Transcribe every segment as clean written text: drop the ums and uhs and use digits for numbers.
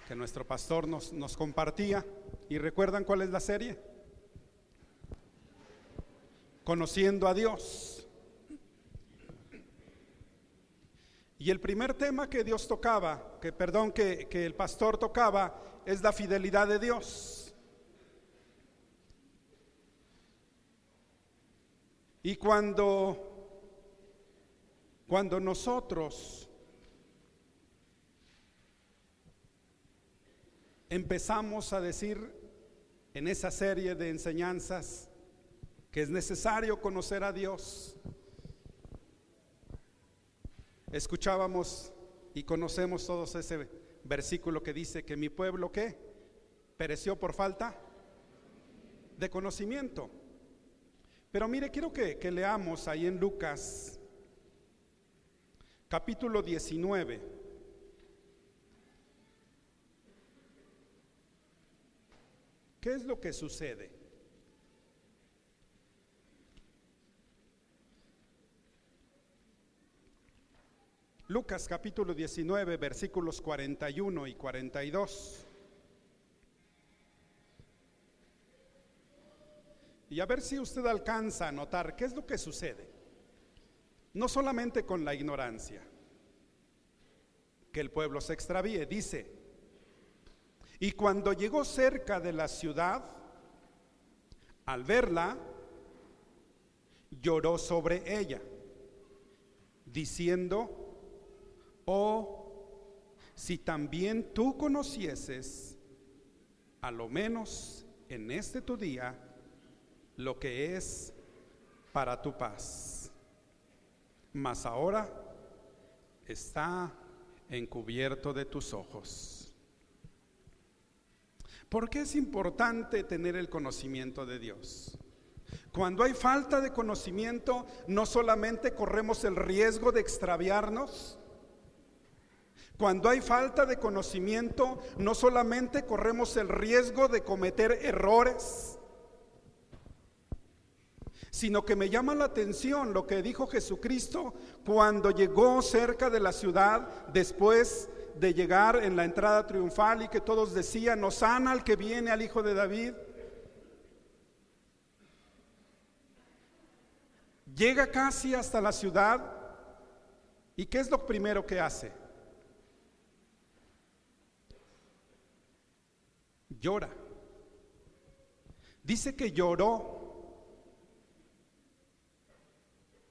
que nuestro pastor nos compartía. ¿Y recuerdan cuál es la serie? Conociendo a Dios. Y el primer tema que Dios tocaba, que el pastor tocaba, es la fidelidad de Dios. Y cuando nosotros empezamos a decir en esa serie de enseñanzas que es necesario conocer a Dios, escuchábamos y conocemos todos ese versículo que dice que mi pueblo, ¿qué? Pereció por falta de conocimiento. Pero mire, quiero que leamos ahí en Lucas capítulo 19. ¿Qué es lo que sucede? Lucas capítulo 19, versículos 41 y 42. Y a ver si usted alcanza a notar qué es lo que sucede. No solamente con la ignorancia, que el pueblo se extravíe, dice: y cuando llegó cerca de la ciudad, al verla, lloró sobre ella, diciendo: oh, si también tú conocieses, a lo menos en este tu día, lo que es para tu paz. Mas ahora está encubierto de tus ojos. ¿Por qué es importante tener el conocimiento de Dios? Cuando hay falta de conocimiento, no solamente corremos el riesgo de extraviarnos. Cuando hay falta de conocimiento, no solamente corremos el riesgo de cometer errores, sino que me llama la atención lo que dijo Jesucristo cuando llegó cerca de la ciudad, después de llegar en la entrada triunfal, y que todos decían: hosana al que viene, al Hijo de David. Llega casi hasta la ciudad, ¿y qué es lo primero que hace? Llora. Dice que lloró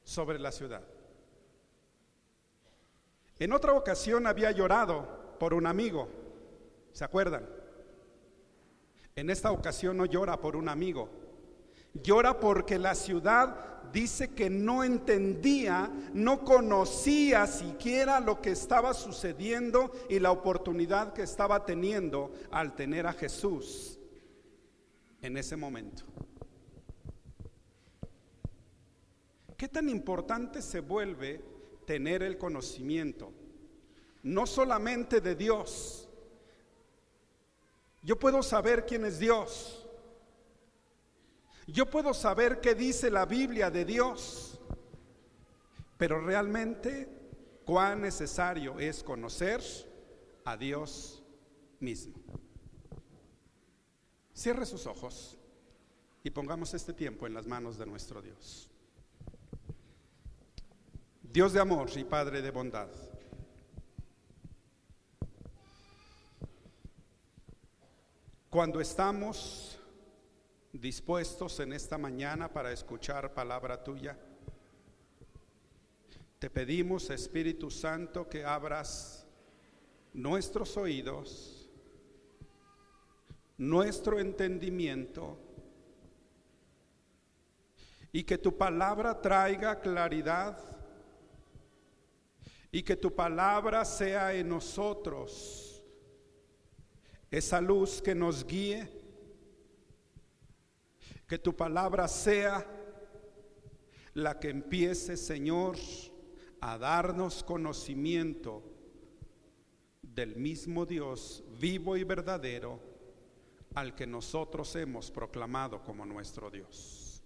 sobre la ciudad. En otra ocasión había llorado por un amigo, ¿se acuerdan? En esta ocasión no llora por un amigo, llora porque la ciudad dice que no entendía, no conocía siquiera lo que estaba sucediendo y la oportunidad que estaba teniendo al tener a Jesús en ese momento. ¿Qué tan importante se vuelve tener el conocimiento? No solamente de Dios. Yo puedo saber quién es Dios. Yo puedo saber qué dice la Biblia de Dios. Pero realmente, cuán necesario es conocer a Dios mismo. Cierre sus ojos y pongamos este tiempo en las manos de nuestro Dios. Dios de amor y Padre de bondad, cuando estamos dispuestos en esta mañana para escuchar palabra tuya, te pedimos, Espíritu Santo, que abras nuestros oídos, nuestro entendimiento, y que tu palabra traiga claridad, y que tu palabra sea en nosotros esa luz que nos guíe. Que tu palabra sea la que empiece, Señor, a darnos conocimiento del mismo Dios vivo y verdadero al que nosotros hemos proclamado como nuestro Dios.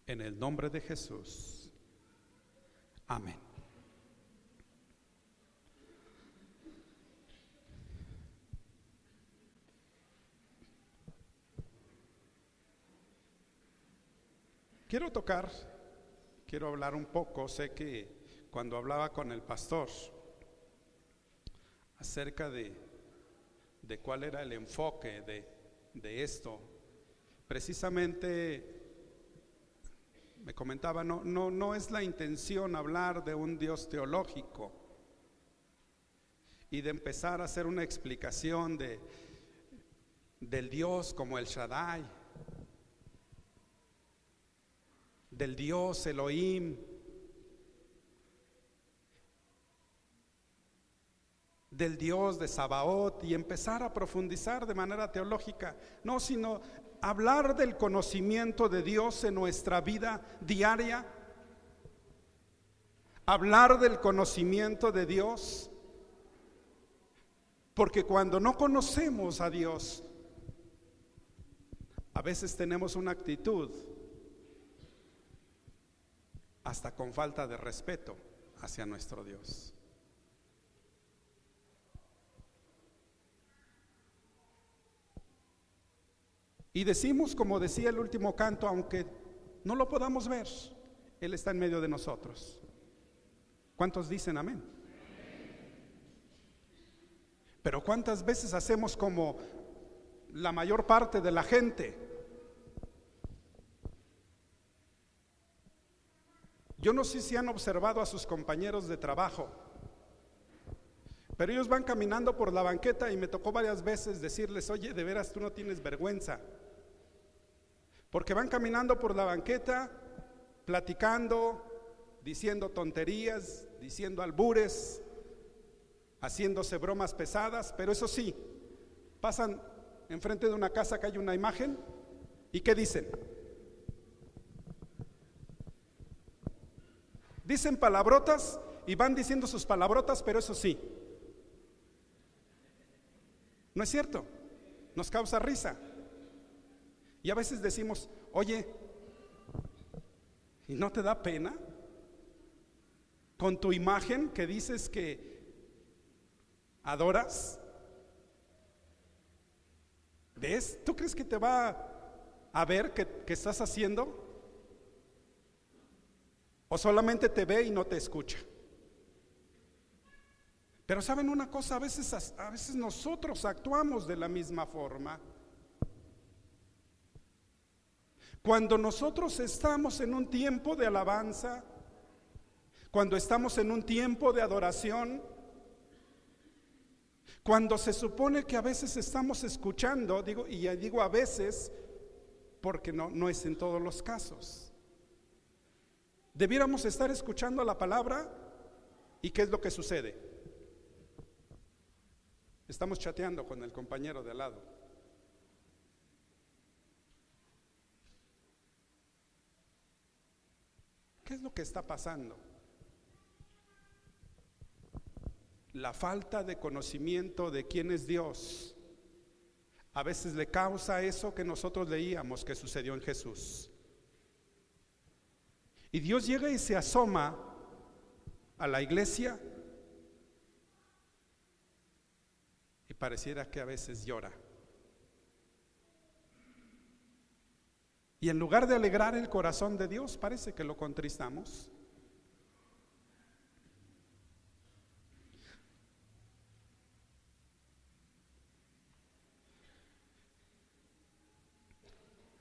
En el nombre de Jesús. Amén. quiero hablar un poco. Sé que cuando hablaba con el pastor acerca de cuál era el enfoque de esto, precisamente me comentaba, no es la intención hablar de un Dios teológico y de empezar a hacer una explicación del Dios como el Shaddai, del Dios Elohim, del Dios de Sabaoth, y empezar a profundizar de manera teológica. No, sino hablar del conocimiento de Dios en nuestra vida diaria. Hablar del conocimiento de Dios, porque cuando no conocemos a Dios, a veces tenemos una actitud hasta con falta de respeto hacia nuestro Dios. Y decimos, como decía el último canto, aunque no lo podamos ver, Él está en medio de nosotros. ¿Cuántos dicen amén? Pero ¿cuántas veces hacemos como la mayor parte de la gente? Yo no sé si han observado a sus compañeros de trabajo, pero ellos van caminando por la banqueta y me tocó varias veces decirles: oye, de veras tú no tienes vergüenza, porque van caminando por la banqueta, platicando, diciendo tonterías, diciendo albures, haciéndose bromas pesadas. Pero eso sí, pasan enfrente de una casa que hay una imagen, ¿y qué dicen? Dicen palabrotas y van diciendo sus palabrotas, pero eso sí, ¿no es cierto? Nos causa risa. Y a veces decimos: oye, ¿y no te da pena con tu imagen que dices que adoras? ¿Ves? ¿Tú crees que te va a ver que estás haciendo? ¿O solamente te ve y no te escucha? Pero ¿saben una cosa? A veces nosotros actuamos de la misma forma. Cuando nosotros estamos en un tiempo de alabanza, cuando estamos en un tiempo de adoración, cuando se supone que a veces estamos escuchando, y ya digo a veces porque no es en todos los casos, debiéramos estar escuchando la palabra. ¿Y qué es lo que sucede? Estamos chateando con el compañero de al lado. ¿Qué es lo que está pasando? La falta de conocimiento de quién es Dios a veces le causa eso que nosotros leíamos que sucedió en Jesús. Y Dios llega y se asoma a la iglesia y pareciera que a veces llora. Y en lugar de alegrar el corazón de Dios, parece que lo contristamos.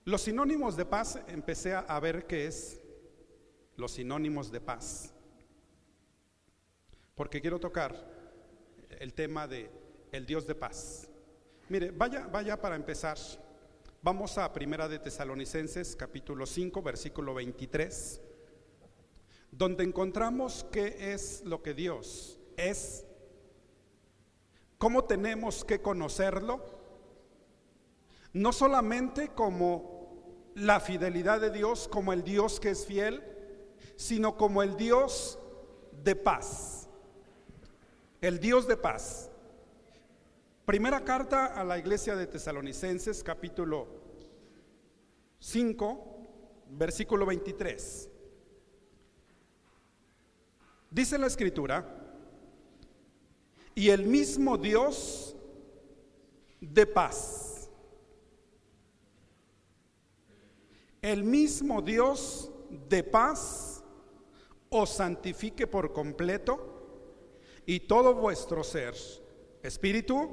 Los sinónimos de paz, empecé a ver qué es los sinónimos de paz, porque quiero tocar el tema de el Dios de paz. Mire, vaya para empezar. Vamos a Primera de Tesalonicenses capítulo 5 versículo 23, donde encontramos qué es lo que Dios es, cómo tenemos que conocerlo, no solamente como la fidelidad de Dios, como el Dios que es fiel, sino como el Dios de paz. El Dios de paz. Primera carta a la iglesia de Tesalonicenses, capítulo 5, versículo 23. Dice la escritura: y el mismo Dios de paz el mismo Dios de paz os santifique por completo, y todo vuestro ser, espíritu,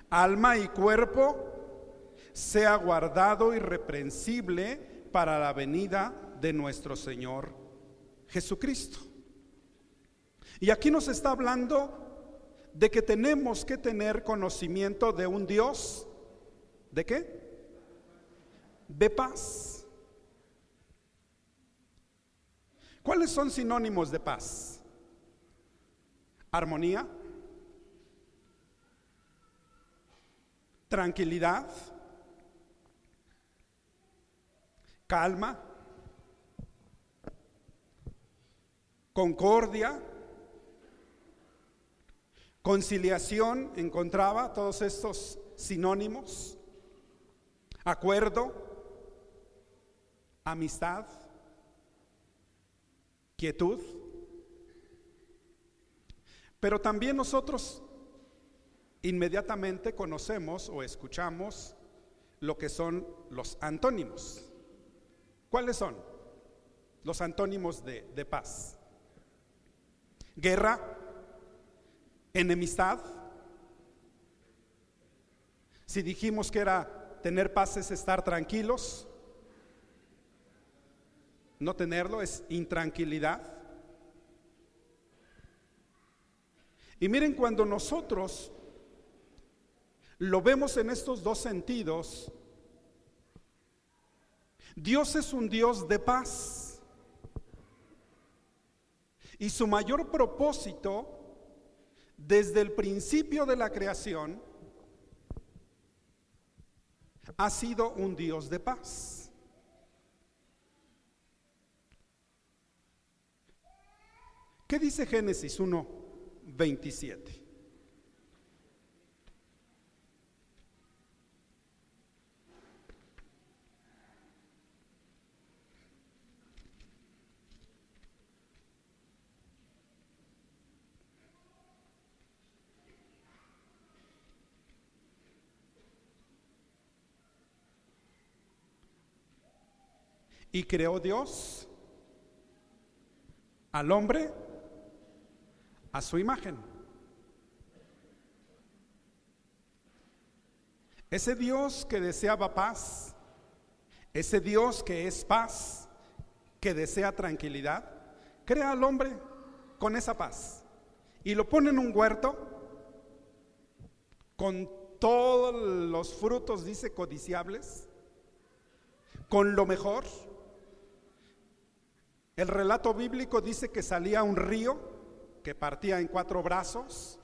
alma y cuerpo, sea guardado irreprensible para la venida de nuestro Señor Jesucristo. Y aquí nos está hablando de que tenemos que tener conocimiento de un Dios, ¿de qué? De paz. ¿Cuáles son sinónimos de paz? Armonía, tranquilidad, calma, concordia, conciliación. Encontraba todos estos sinónimos. Acuerdo, amistad, quietud. Pero también nosotros inmediatamente conocemos o escuchamos lo que son los antónimos. ¿Cuáles son los antónimos de paz? Guerra, enemistad. Si dijimos que era tener paz es estar tranquilos, no tenerlo es intranquilidad. Y miren, cuando nosotros lo vemos en estos dos sentidos, Dios es un Dios de paz. Y su mayor propósito desde el principio de la creación ha sido un Dios de paz. ¿Qué dice Génesis 1:27? Y creó Dios al hombre a su imagen. Ese Dios que deseaba paz, ese Dios que es paz, que desea tranquilidad, crea al hombre con esa paz y lo pone en un huerto con todos los frutos, dice, codiciables, con lo mejor. El relato bíblico dice que salía un río que partía en 4 brazos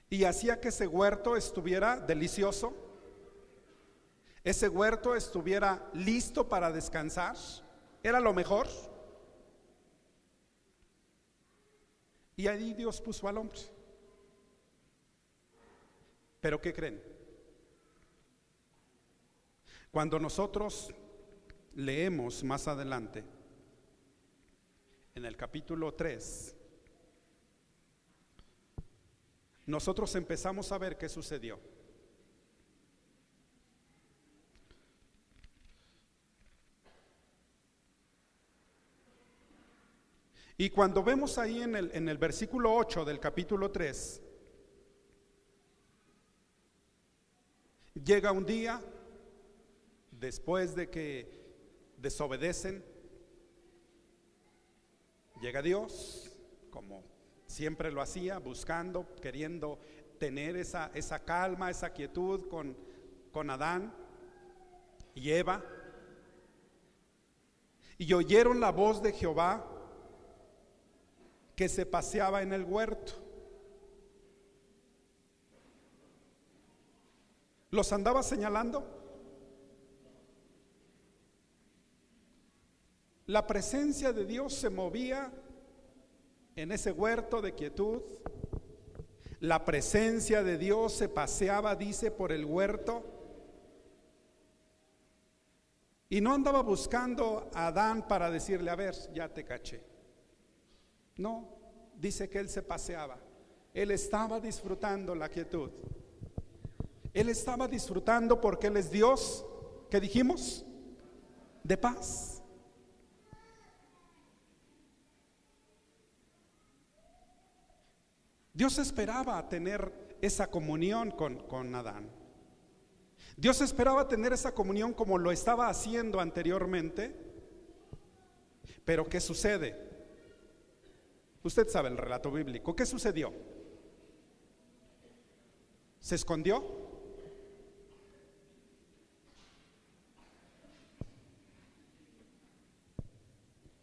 y hacía que ese huerto estuviera delicioso, ese huerto estuviera listo para descansar, era lo mejor. Y ahí Dios puso al hombre. Pero ¿qué creen? Cuando nosotros leemos más adelante, en el capítulo 3, nosotros empezamos a ver qué sucedió. Y cuando vemos ahí en el versículo 8 del capítulo 3, llega un día después de que desobedecen, llega Dios, como siempre lo hacía, buscando, queriendo tener esa calma, esa quietud con Adán y Eva. Y oyeron la voz de Jehová que se paseaba en el huerto. ¿Los andaba señalando? La presencia de Dios se movía en ese huerto de quietud. La presencia de Dios se paseaba, dice, por el huerto. Y no andaba buscando a Adán para decirle, a ver, ya te caché. No, dice que él se paseaba. Él estaba disfrutando la quietud. Él estaba disfrutando porque Él es Dios ¿qué dijimos? De paz. Dios esperaba tener esa comunión con Adán. Dios esperaba tener esa comunión como lo estaba haciendo anteriormente. Pero ¿qué sucede? Usted sabe el relato bíblico. ¿Qué sucedió? ¿Se escondió?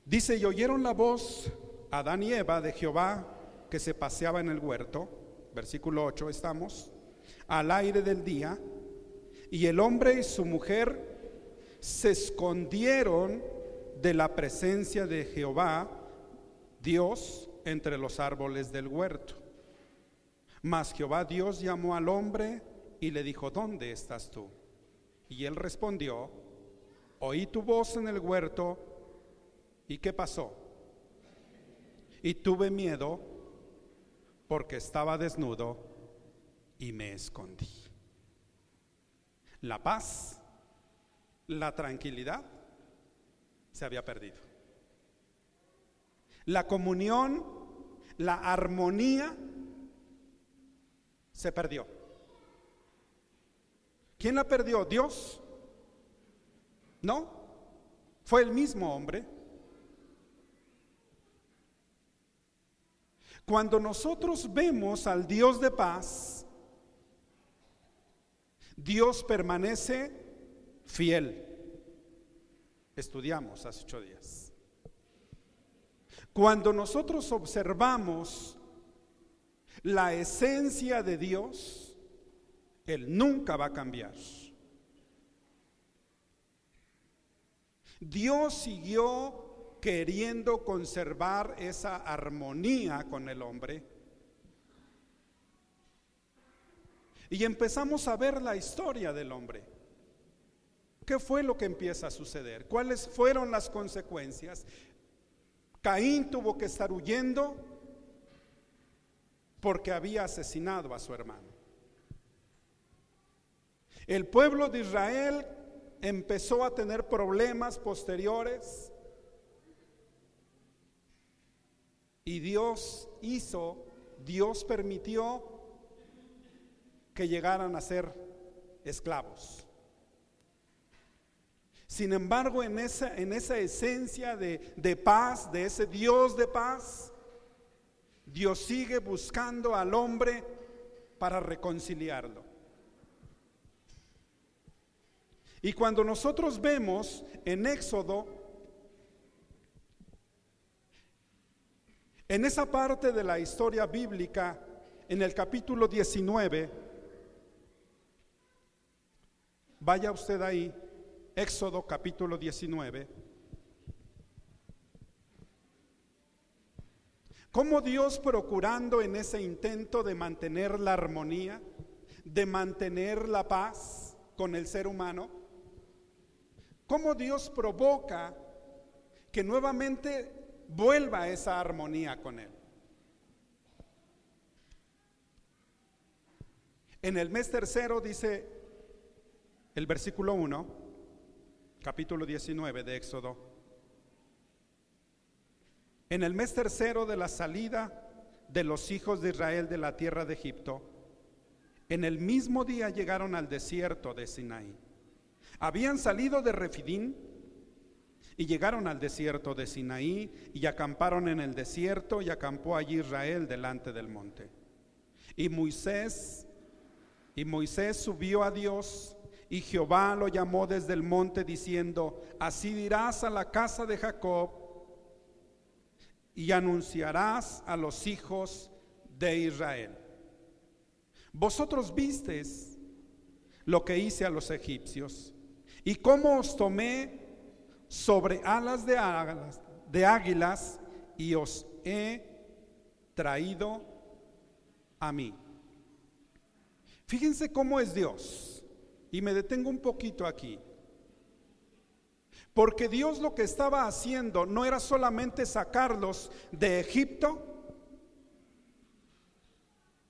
Dice: y oyeron la voz Adán y Eva de Jehová que se paseaba en el huerto. Versículo 8 estamos. Al aire del día. Y el hombre y su mujer se escondieron de la presencia de Jehová Dios entre los árboles del huerto. Mas Jehová Dios llamó al hombre y le dijo: ¿dónde estás tú? Y él respondió: oí tu voz en el huerto. ¿Y qué pasó? Y tuve miedo porque estaba desnudo y me escondí. La paz, la tranquilidad se había perdido. La comunión, la armonía se perdió. ¿Quién la perdió? ¿Dios? No, fue el mismo hombre. Cuando nosotros vemos al Dios de paz, Dios permanece fiel. Estudiamos hace 8 días. Cuando nosotros observamos la esencia de Dios, Él nunca va a cambiar. Dios siguió queriendo conservar esa armonía con el hombre. Y empezamos a ver la historia del hombre. ¿Qué fue lo que empieza a suceder? ¿Cuáles fueron las consecuencias? Caín tuvo que estar huyendo porque había asesinado a su hermano. El pueblo de Israel empezó a tener problemas posteriores y Dios permitió que llegaran a ser esclavos. Sin embargo, en esa esencia de paz, de ese Dios de paz, Dios sigue buscando al hombre para reconciliarlo. Y cuando nosotros vemos en Éxodo, en esa parte de la historia bíblica, en el capítulo 19, vaya usted ahí, Éxodo capítulo 19. Cómo Dios, procurando en ese intento de mantener la armonía, de mantener la paz con el ser humano, cómo Dios provoca que nuevamente vuelva esa armonía con Él. En el mes tercero, dice el versículo 1, capítulo 19 de Éxodo: en el mes tercero de la salida de los hijos de Israel de la tierra de Egipto, en el mismo día llegaron al desierto de Sinaí. Habían salido de Refidín y llegaron al desierto de Sinaí y acamparon en el desierto, y acampó allí Israel delante del monte. Y Moisés subió a Dios, y Jehová lo llamó desde el monte diciendo: así dirás a la casa de Jacob y anunciarás a los hijos de Israel: vosotros visteis lo que hice a los egipcios, y cómo os tomé sobre alas de águilas y os he traído a mí. Fíjense cómo es Dios, y me detengo un poquito aquí, porque Dios lo que estaba haciendo no era solamente sacarlos de Egipto,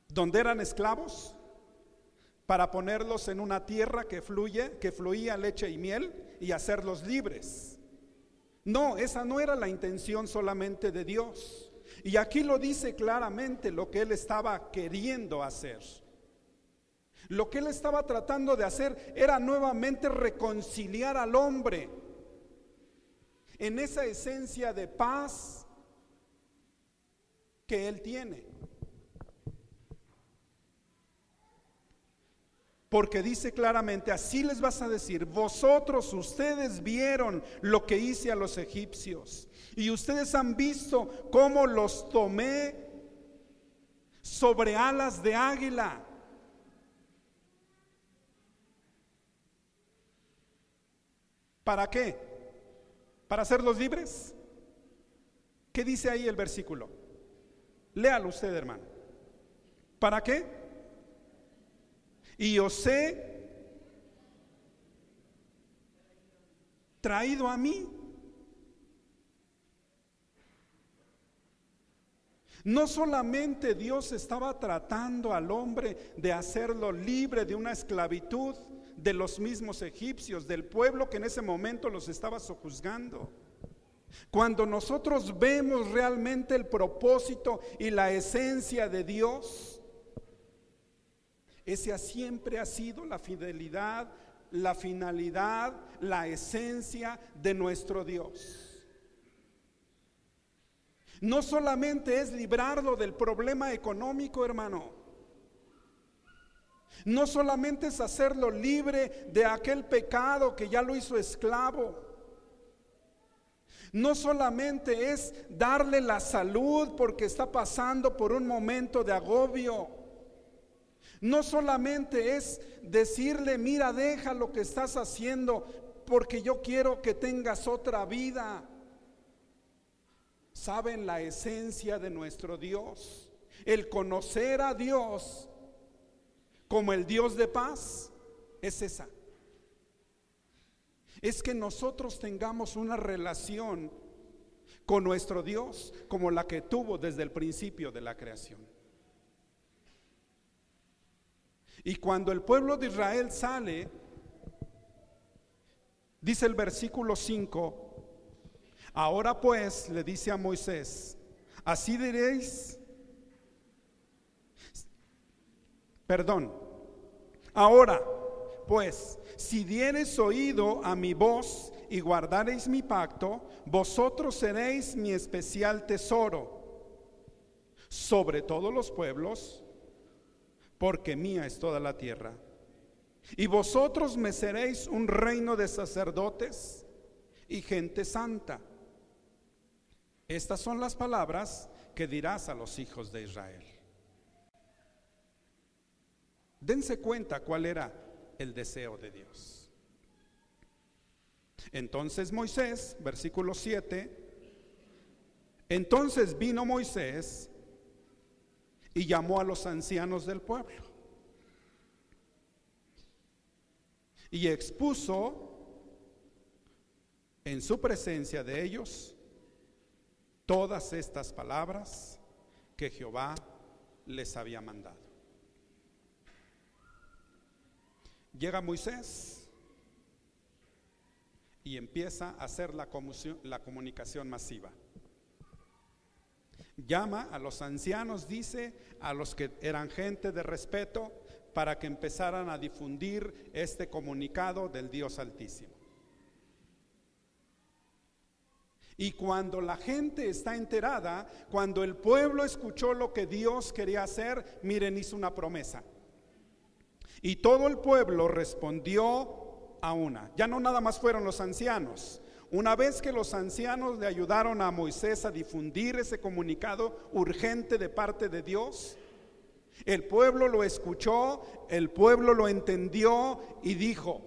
donde eran esclavos. para ponerlos en una tierra que fluía leche y miel y hacerlos libres. No, esa no era la intención solamente de Dios. Y aquí lo dice claramente lo que Él estaba queriendo hacer. Lo que Él estaba tratando de hacer era nuevamente reconciliar al hombre en esa esencia de paz que Él tiene. Porque dice claramente, así les vas a decir: ustedes vieron lo que hice a los egipcios, y ustedes han visto cómo los tomé sobre alas de águila. ¿Para qué? ¿Para hacerlos libres? ¿Qué dice ahí el versículo? Léalo usted, hermano. ¿Para qué? Y os he traído a mí. No solamente Dios estaba tratando al hombre de hacerlo libre de una esclavitud de los mismos egipcios, del pueblo que en ese momento los estaba sojuzgando. Cuando nosotros vemos realmente el propósito y la esencia de Dios, esa siempre ha sido la fidelidad, la finalidad, la esencia de nuestro Dios. No solamente es librarlo del problema económico, hermano. No solamente es hacerlo libre de aquel pecado que ya lo hizo esclavo. No solamente es darle la salud porque está pasando por un momento de agobio. No solamente es decirle: mira, deja lo que estás haciendo porque yo quiero que tengas otra vida. ¿Saben la esencia de nuestro Dios? El conocer a Dios como el Dios de paz es esa. Es que nosotros tengamos una relación con nuestro Dios como la que tuvo desde el principio de la creación. Y cuando el pueblo de Israel sale, dice el versículo 5: ahora pues, le dice a Moisés, así diréis, ahora pues, si diereis oído a mi voz y guardareis mi pacto, vosotros seréis mi especial tesoro sobre todos los pueblos, porque mía es toda la tierra. Y vosotros me seréis un reino de sacerdotes y gente santa. Estas son las palabras que dirás a los hijos de Israel. Dense cuenta cuál era el deseo de Dios. Entonces Moisés, versículo 7, entonces vino Moisés y llamó a los ancianos del pueblo y expuso en su presencia de ellos todas estas palabras que Jehová les había mandado. Llega Moisés y empieza a hacer la comunicación masiva. Llama a los ancianos, dice, a los que eran gente de respeto, para que empezaran a difundir este comunicado del Dios Altísimo. Y cuando la gente está enterada, cuando el pueblo escuchó lo que Dios quería hacer, miren, hizo una promesa. Y todo el pueblo respondió a una. Ya no nada más fueron los ancianos. Una vez que los ancianos le ayudaron a Moisés a difundir ese comunicado urgente de parte de Dios, el pueblo lo escuchó, el pueblo lo entendió y dijo: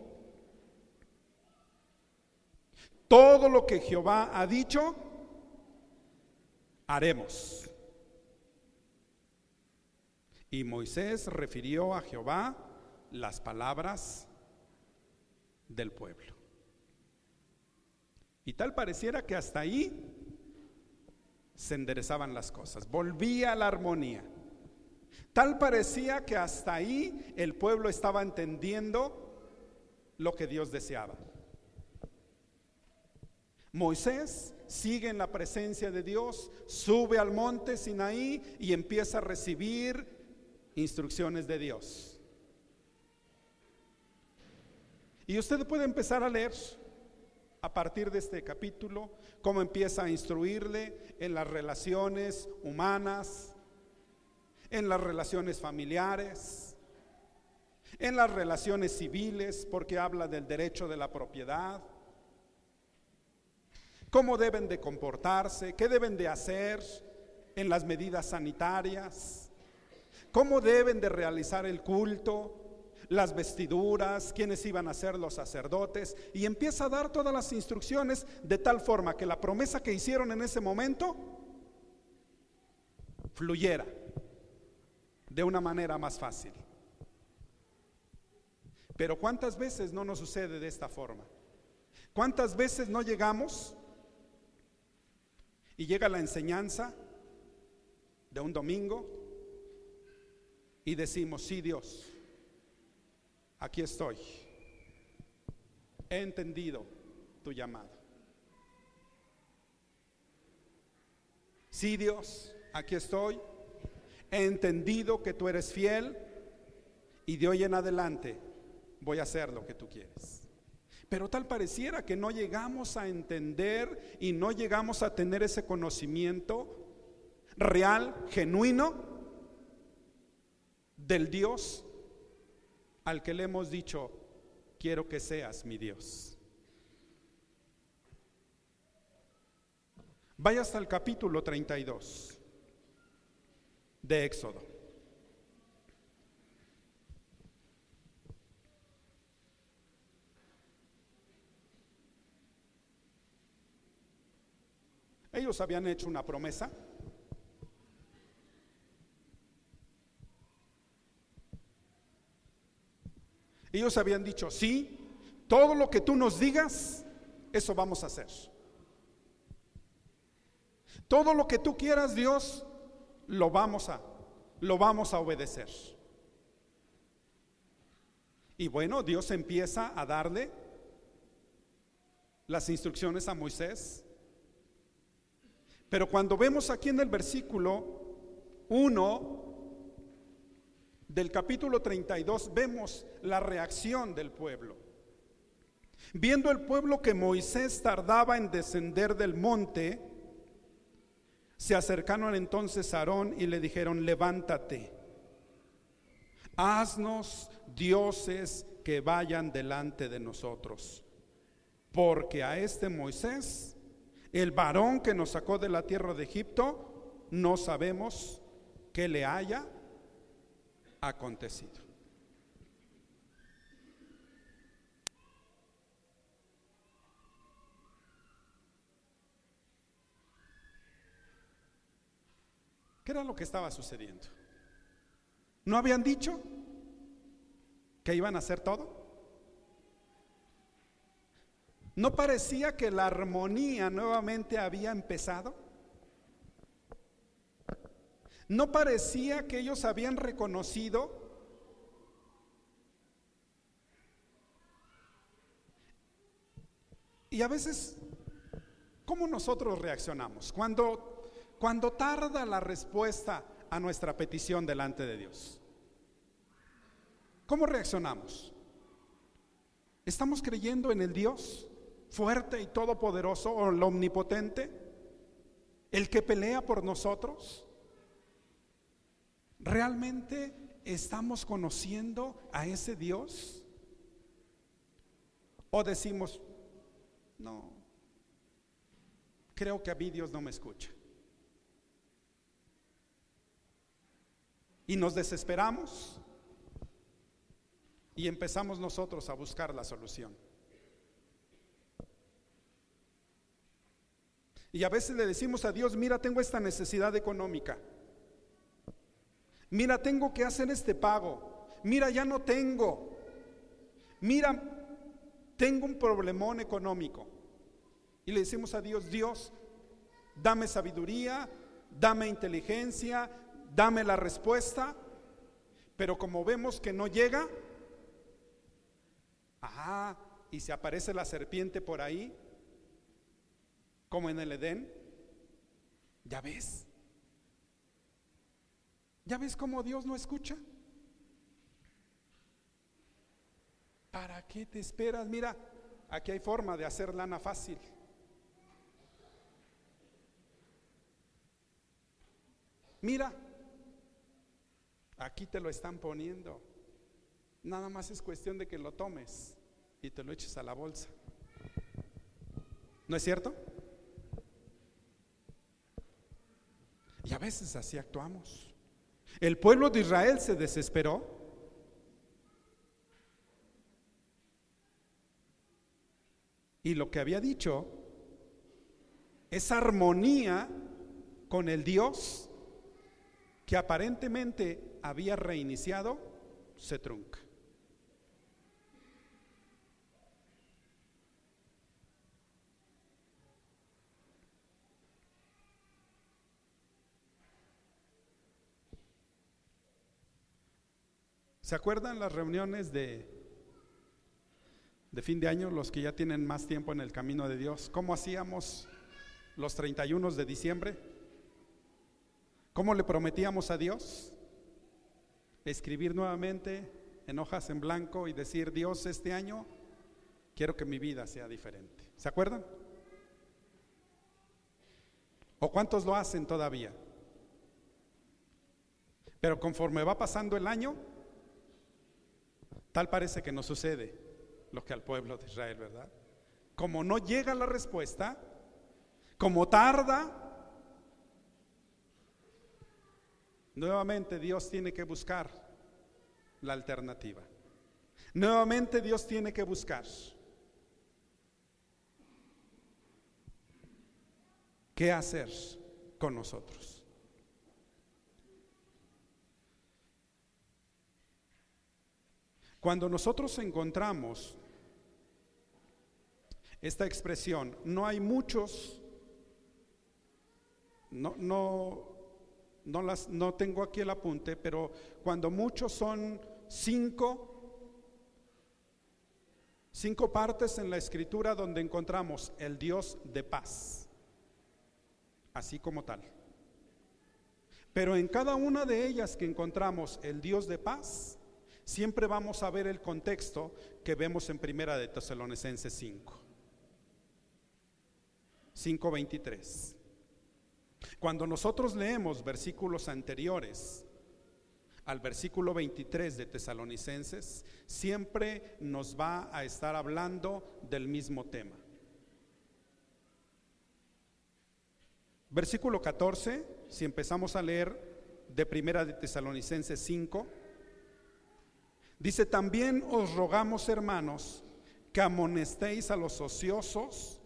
todo lo que Jehová ha dicho, haremos. Y Moisés refirió a Jehová las palabras del pueblo. Y tal pareciera que hasta ahí se enderezaban las cosas, volvía la armonía. Tal parecía que hasta ahí el pueblo estaba entendiendo lo que Dios deseaba. Moisés sigue en la presencia de Dios, sube al monte Sinaí y empieza a recibir instrucciones de Dios. Y usted puede empezar a leer a partir de este capítulo cómo empieza a instruirle en las relaciones humanas, en las relaciones familiares, en las relaciones civiles, porque habla del derecho de la propiedad, cómo deben de comportarse, qué deben de hacer en las medidas sanitarias, cómo deben de realizar el culto, las vestiduras, quiénes iban a ser los sacerdotes, y empieza a dar todas las instrucciones de tal forma que la promesa que hicieron en ese momento fluyera de una manera más fácil. Pero ¿cuántas veces no nos sucede de esta forma? ¿Cuántas veces no llegamos y llega la enseñanza de un domingo y decimos: sí, Dios, aquí estoy, he entendido tu llamado. Sí, Dios, aquí estoy, he entendido que tú eres fiel y de hoy en adelante voy a hacer lo que tú quieres. Pero tal pareciera que no llegamos a entender y no llegamos a tener ese conocimiento real, genuino, del Dios al que le hemos dicho: quiero que seas mi Dios. Vaya hasta el capítulo 32 de Éxodo. Ellos habían hecho una promesa. Ellos habían dicho: sí, todo lo que tú nos digas, eso vamos a hacer. Todo lo que tú quieras, Dios, lo vamos a obedecer. Y bueno, Dios empieza a darle las instrucciones a Moisés. Pero cuando vemos aquí en el versículo 1 del capítulo 32, vemos la reacción del pueblo. Viendo el pueblo que Moisés tardaba en descender del monte, se acercaron entonces a Aarón y le dijeron: levántate, haznos dioses que vayan delante de nosotros, porque a este Moisés, el varón que nos sacó de la tierra de Egipto, no sabemos qué le haya acontecido. ¿Qué era lo que estaba sucediendo? ¿No habían dicho que iban a hacer todo? ¿No parecía que la armonía nuevamente había empezado? ¿No parecía que ellos habían reconocido y a veces cómo nosotros reaccionamos cuando tarda la respuesta a nuestra petición delante de Dios? ¿Cómo reaccionamos? ¿Estamos creyendo en el Dios fuerte y todopoderoso, o el omnipotente, el que pelea por nosotros? ¿Realmente estamos conociendo a ese Dios? ¿O decimos: no, creo que a mí Dios no me escucha? Y nos desesperamos y empezamos nosotros a buscar la solución. Y a veces le decimos a Dios: mira, tengo esta necesidad económica, mira, tengo que hacer este pago, mira, ya no tengo, mira, tengo un problemón económico. Y le decimos a Dios: Dios, dame sabiduría, dame inteligencia, dame la respuesta Pero como vemos que no llega, y se aparece la serpiente por ahí, como en el Edén. ¿Ya ves? ¿Ya ves cómo Dios no escucha? ¿Para qué te esperas? Mira, aquí hay forma de hacer lana fácil. Mira, aquí te lo están poniendo. Nada más es cuestión de que lo tomes y te lo eches a la bolsa. ¿No es cierto? Y a veces así actuamos. El pueblo de Israel se desesperó. Y lo que había dicho, esa armonía con el Dios que aparentemente había reiniciado, se trunca. ¿Se acuerdan las reuniones de fin de año, los que ya tienen más tiempo en el camino de Dios? ¿Cómo hacíamos los 31 de diciembre? ¿Cómo le prometíamos a Dios? Escribir nuevamente en hojas en blanco y decir: Dios, este año quiero que mi vida sea diferente. ¿Se acuerdan? ¿O cuántos lo hacen todavía? Pero conforme va pasando el año, tal parece que no sucede lo que al pueblo de Israel, ¿verdad? Como no llega la respuesta, como tarda, nuevamente Dios tiene que buscar la alternativa. Nuevamente Dios tiene que buscar qué hacer con nosotros. Cuando nosotros encontramos esta expresión, no hay muchos, no tengo aquí el apunte, pero cuando muchos son cinco partes en la Escritura donde encontramos el Dios de paz, así como tal. Pero en cada una de ellas que encontramos el Dios de paz, siempre vamos a ver el contexto que vemos en Primera de Tesalonicenses 5:23. Cuando nosotros leemos versículos anteriores al versículo 23 de Tesalonicenses, siempre nos va a estar hablando del mismo tema. Versículo 14, si empezamos a leer de Primera de Tesalonicenses 5, dice: también os rogamos, hermanos, que amonestéis a los ociosos,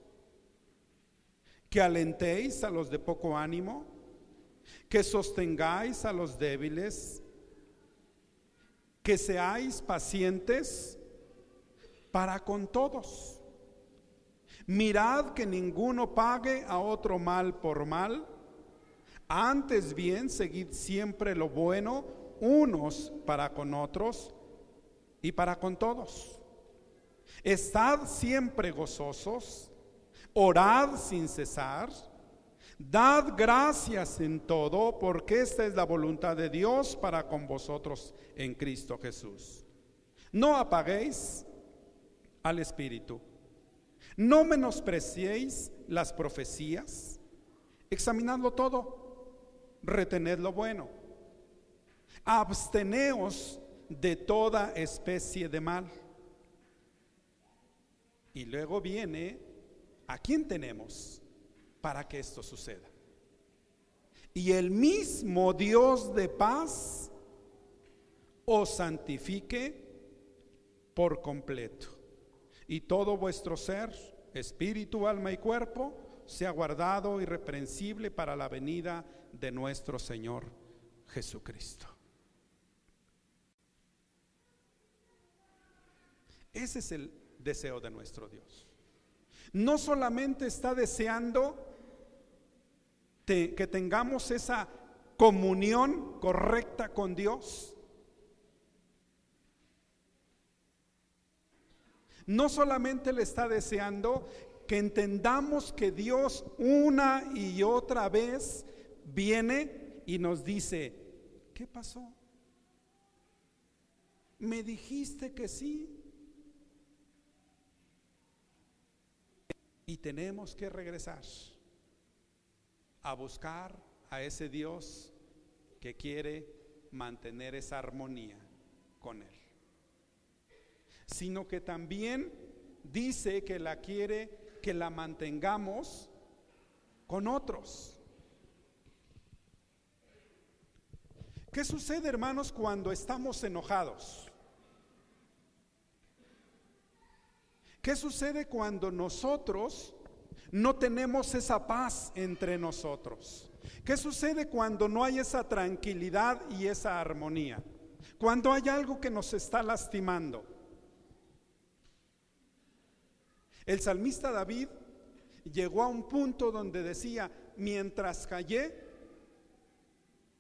que alentéis a los de poco ánimo, que sostengáis a los débiles, que seáis pacientes para con todos. Mirad que ninguno pague a otro mal por mal, antes bien seguid siempre lo bueno unos para con otros y para con todos. Estad siempre gozosos, orad sin cesar, dad gracias en todo, porque esta es la voluntad de Dios para con vosotros en Cristo Jesús. No apaguéis al Espíritu, no menospreciéis las profecías, examinadlo todo, retened lo bueno, absteneos de toda especie de mal. Y luego viene: ¿a quién tenemos para que esto suceda? Y el mismo Dios de paz os santifique por completo, y todo vuestro ser, espíritu, alma y cuerpo, sea guardado irreprensible para la venida de nuestro Señor Jesucristo. Ese es el deseo de nuestro Dios. No solamente está deseando que tengamos esa comunión correcta con Dios, No solamente le está deseando que entendamos que Dios una y otra vez viene y nos dice: ¿qué pasó? ¿Me dijiste que sí? Y tenemos que regresar a buscar a ese Dios que quiere mantener esa armonía con Él, sino que también dice que la quiere que la mantengamos con otros. ¿Qué sucede, hermanos, cuando estamos enojados? ¿Qué sucede cuando nosotros no tenemos esa paz entre nosotros? ¿Qué sucede cuando no hay esa tranquilidad y esa armonía? Cuando hay algo que nos está lastimando. El salmista David llegó a un punto donde decía: mientras callé,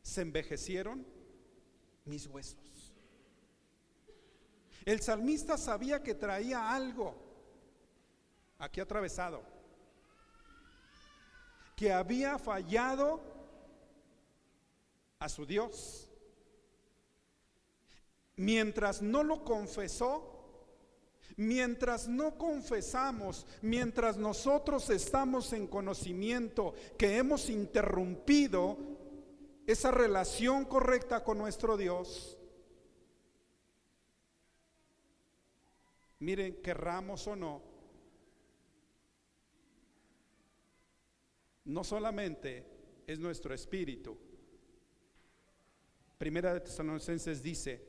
se envejecieron mis huesos. El salmista sabía que traía algo aquí atravesado, que había fallado a su Dios. Mientras no lo confesó, mientras no confesamos, mientras nosotros estamos en conocimiento que hemos interrumpido esa relación correcta con nuestro Dios, miren, querramos o no, no solamente es nuestro espíritu. Primera de Tesalonicenses dice: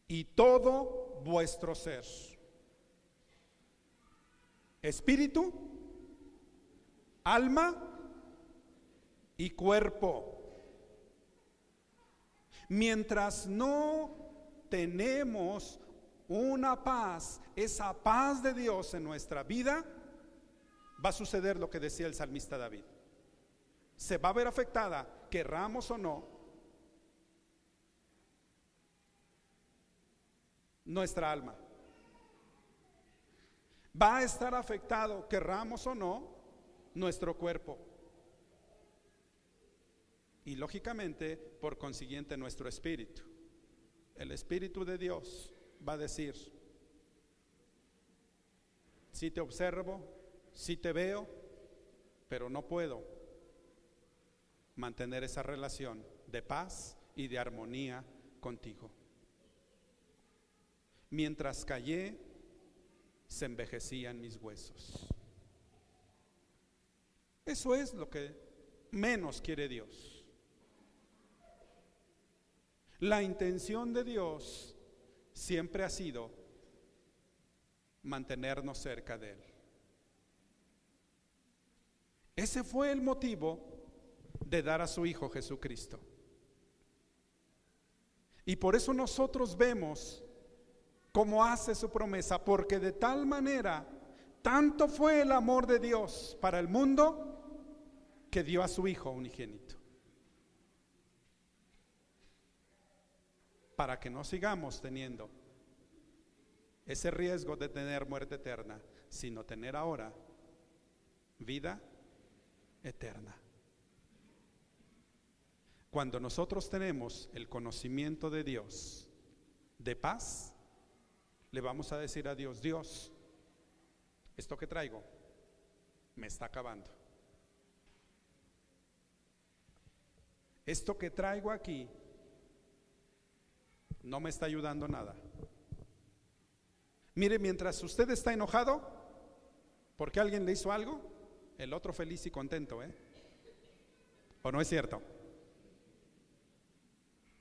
y todo vuestro ser, espíritu, alma y cuerpo. Mientras no tenemos una paz, esa paz de Dios en nuestra vida, va a suceder lo que decía el salmista David. Se va a ver afectada, querramos o no, nuestra alma. Va a estar afectado, querramos o no, nuestro cuerpo. Y lógicamente, por consiguiente, nuestro espíritu. El Espíritu de Dios va a decir: sí te observo, sí te veo, pero no puedo mantener esa relación de paz y de armonía contigo. Mientras callé, se envejecían mis huesos. Eso es lo que menos quiere Dios. La intención de Dios siempre ha sido mantenernos cerca de Él. Ese fue el motivo de dar a su Hijo Jesucristo. Y por eso nosotros vemos cómo hace su promesa, porque de tal manera, tanto fue el amor de Dios para el mundo, que dio a su Hijo unigénito, para que no sigamos teniendo ese riesgo de tener muerte eterna, sino tener ahora vida eterna. Cuando nosotros tenemos el conocimiento de Dios, de paz, le vamos a decir a Dios: Dios, esto que traigo me está acabando. Esto que traigo aquí no me está ayudando nada. Mire, mientras usted está enojado porque alguien le hizo algo, el otro feliz y contento, ¿o no es cierto?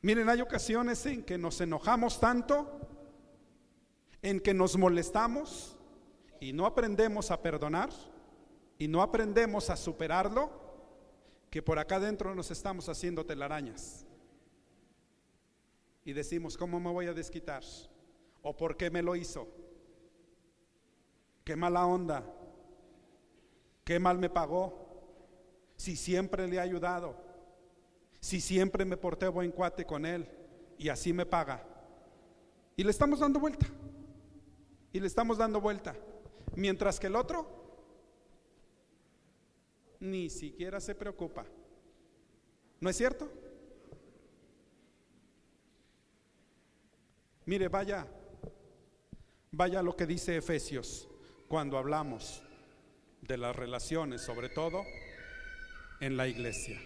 Miren, hay ocasiones en que nos enojamos tanto, en que nos molestamos y no aprendemos a perdonar y no aprendemos a superarlo, que por acá adentro nos estamos haciendo telarañas y decimos: ¿cómo me voy a desquitar? ¿O por qué me lo hizo? Qué mala onda, qué mal me pagó, si siempre le he ayudado, si siempre me porté buen cuate con él y así me paga. Y le estamos dando vuelta. Y le estamos dando vuelta. Mientras que el otro ni siquiera se preocupa. ¿No es cierto? Mire, vaya lo que dice Efesios cuando hablamos de las relaciones, sobre todo en la iglesia.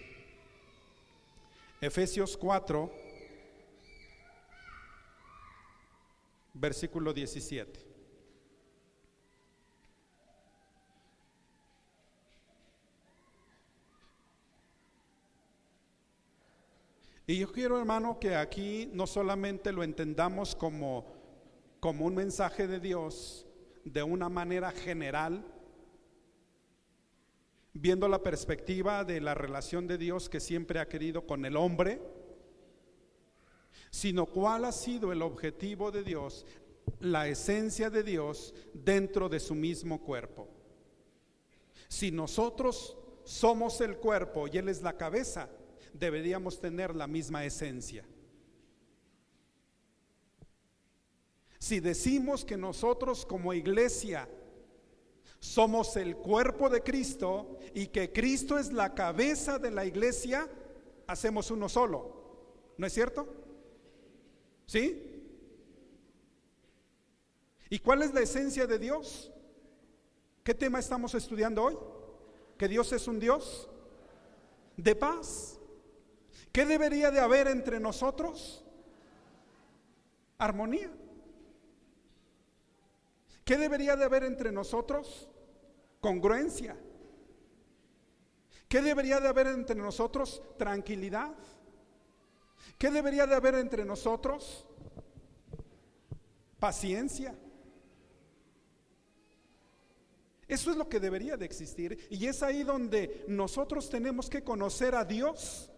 Efesios 4, versículo 17. Y yo quiero, hermano, que aquí no solamente lo entendamos como un mensaje de Dios de una manera general, viendo la perspectiva de la relación de Dios que siempre ha querido con el hombre, sino cuál ha sido el objetivo de Dios, la esencia de Dios dentro de su mismo cuerpo. Si nosotros somos el cuerpo y Él es la cabeza, deberíamos tener la misma esencia. Si decimos que nosotros como iglesia somos el cuerpo de Cristo y que Cristo es la cabeza de la iglesia, hacemos uno solo. ¿No es cierto? ¿Sí? ¿Y cuál es la esencia de Dios? ¿Qué tema estamos estudiando hoy? Que Dios es un Dios de paz. ¿Qué debería de haber entre nosotros? Armonía. ¿Qué debería de haber entre nosotros? Congruencia. ¿Qué debería de haber entre nosotros? Tranquilidad. ¿Qué debería de haber entre nosotros? Paciencia. Eso es lo que debería de existir, y es ahí donde nosotros tenemos que conocer a Dios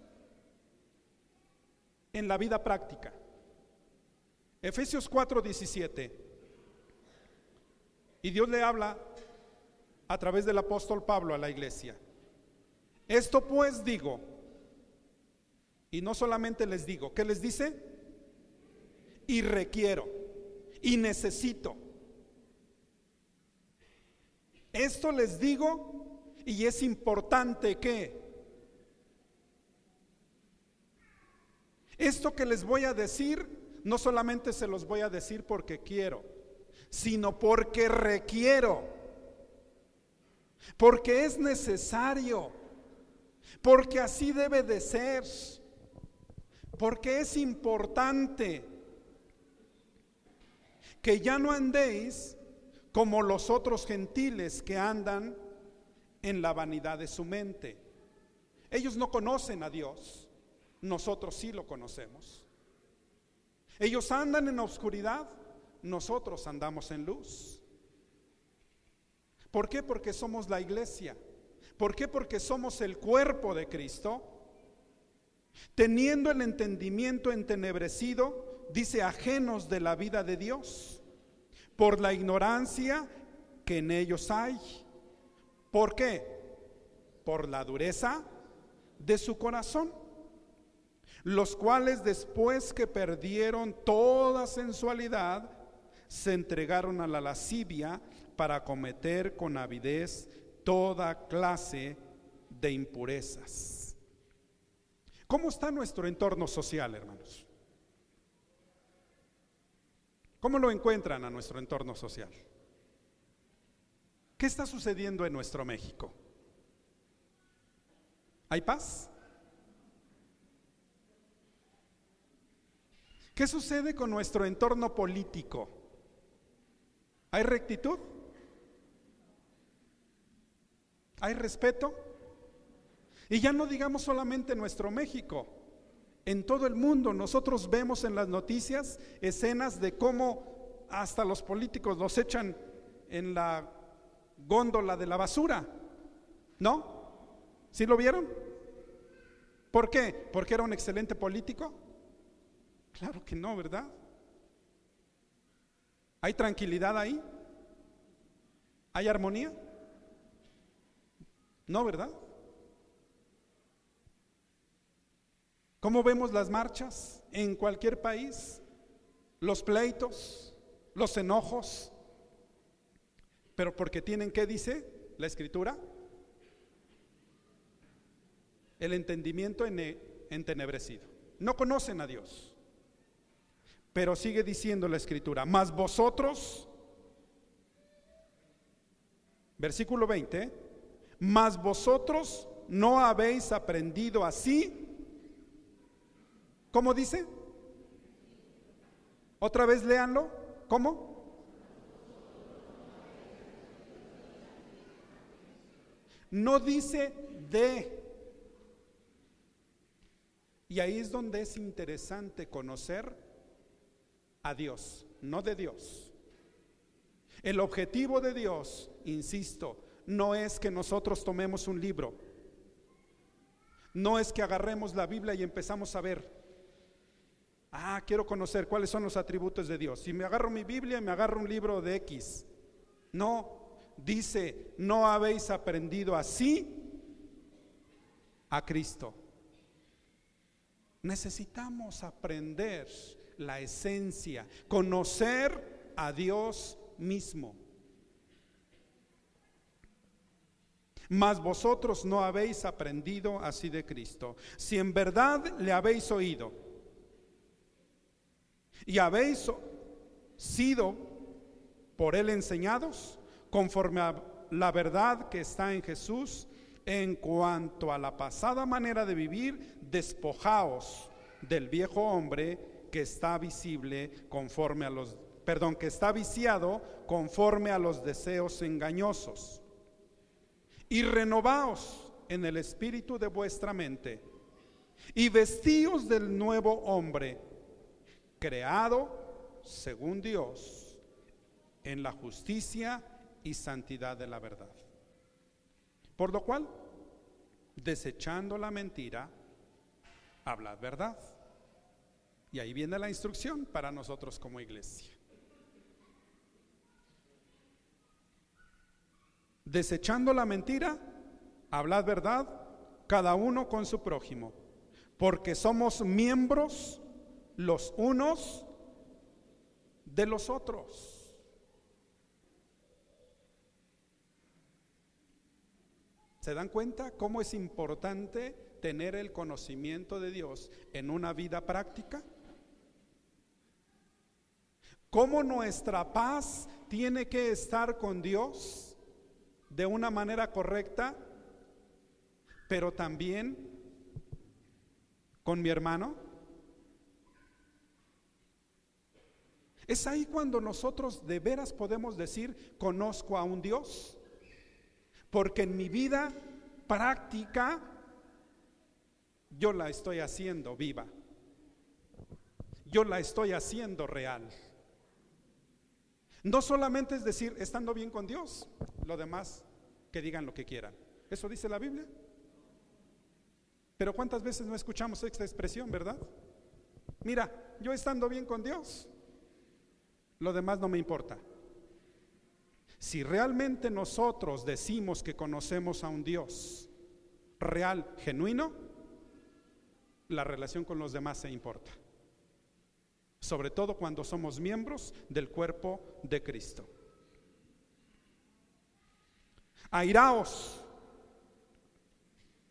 en la vida práctica. Efesios 4:17. Y Dios le habla a través del apóstol Pablo a la iglesia. Esto pues digo, y no solamente les digo, ¿qué les dice? Y requiero, y necesito. Esto les digo, y es importante que esto que les voy a decir, no solamente se los voy a decir porque quiero, sino porque requiero, porque es necesario, porque así debe de ser, porque es importante que ya no andéis como los otros gentiles que andan en la vanidad de su mente. Ellos no conocen a Dios. Nosotros sí lo conocemos. Ellos andan en la oscuridad, nosotros andamos en luz. ¿Por qué? Porque somos la iglesia. ¿Por qué? Porque somos el cuerpo de Cristo. Teniendo el entendimiento entenebrecido, dice, ajenos de la vida de Dios, por la ignorancia que en ellos hay. ¿Por qué? Por la dureza de su corazón, los cuales después que perdieron toda sensualidad, se entregaron a la lascivia para cometer con avidez toda clase de impurezas. ¿Cómo está nuestro entorno social, hermanos? ¿Cómo lo encuentran a nuestro entorno social? ¿Qué está sucediendo en nuestro México? ¿Hay paz? ¿Qué sucede con nuestro entorno político? ¿Hay rectitud? ¿Hay respeto? Y ya no digamos solamente en nuestro México, en todo el mundo nosotros vemos en las noticias escenas de cómo hasta los políticos los echan en la góndola de la basura, ¿no? ¿Sí lo vieron? ¿Por qué? ¿Porque era un excelente político? Claro que no, ¿verdad? ¿Hay tranquilidad ahí? ¿Hay armonía? No, ¿verdad? ¿Cómo vemos las marchas en cualquier país? los pleitos, los enojos, pero porque tienen, ¿qué dice la Escritura? El entendimiento entenebrecido. No conocen a Dios. Pero sigue diciendo la Escritura, mas vosotros, versículo 20, mas vosotros no habéis aprendido así. ¿Cómo dice? Otra vez léanlo. ¿Cómo? No dice de. Y ahí es donde es interesante conocer a Dios, no de Dios. El objetivo de Dios, insisto, no es que nosotros tomemos un libro, no es que agarremos la Biblia y empezamos a ver, quiero conocer cuáles son los atributos de Dios. Si me agarro mi Biblia y me agarro un libro de X, no, dice, no habéis aprendido así a Cristo. Necesitamos aprender la esencia, conocer a Dios mismo. Mas vosotros no habéis aprendido así de Cristo, si en verdad le habéis oído y habéis sido por él enseñados conforme a la verdad que está en Jesús. En cuanto a la pasada manera de vivir, despojaos del viejo hombre que está visible conforme a los, que está viciado conforme a los deseos engañosos, y renovaos en el espíritu de vuestra mente, y vestíos del nuevo hombre, creado según Dios, en la justicia y santidad de la verdad. Por lo cual, desechando la mentira, hablad verdad. Y ahí viene la instrucción para nosotros como iglesia. Desechando la mentira, hablad verdad, cada uno con su prójimo, porque somos miembros los unos de los otros. ¿Se dan cuenta cómo es importante tener el conocimiento de Dios en una vida práctica? ¿Cómo nuestra paz tiene que estar con Dios de una manera correcta, pero también con mi hermano? Es ahí cuando nosotros de veras podemos decir, conozco a un Dios. Porque en mi vida práctica yo la estoy haciendo viva, yo la estoy haciendo real. No solamente es decir, estando bien con Dios, lo demás que digan lo que quieran. ¿Eso dice la Biblia? Pero ¿cuántas veces no escuchamos esta expresión, verdad? Mira, yo estando bien con Dios, lo demás no me importa. Si realmente nosotros decimos que conocemos a un Dios real, genuino, la relación con los demás se importa. Sobre todo cuando somos miembros del cuerpo de Cristo. Airaos,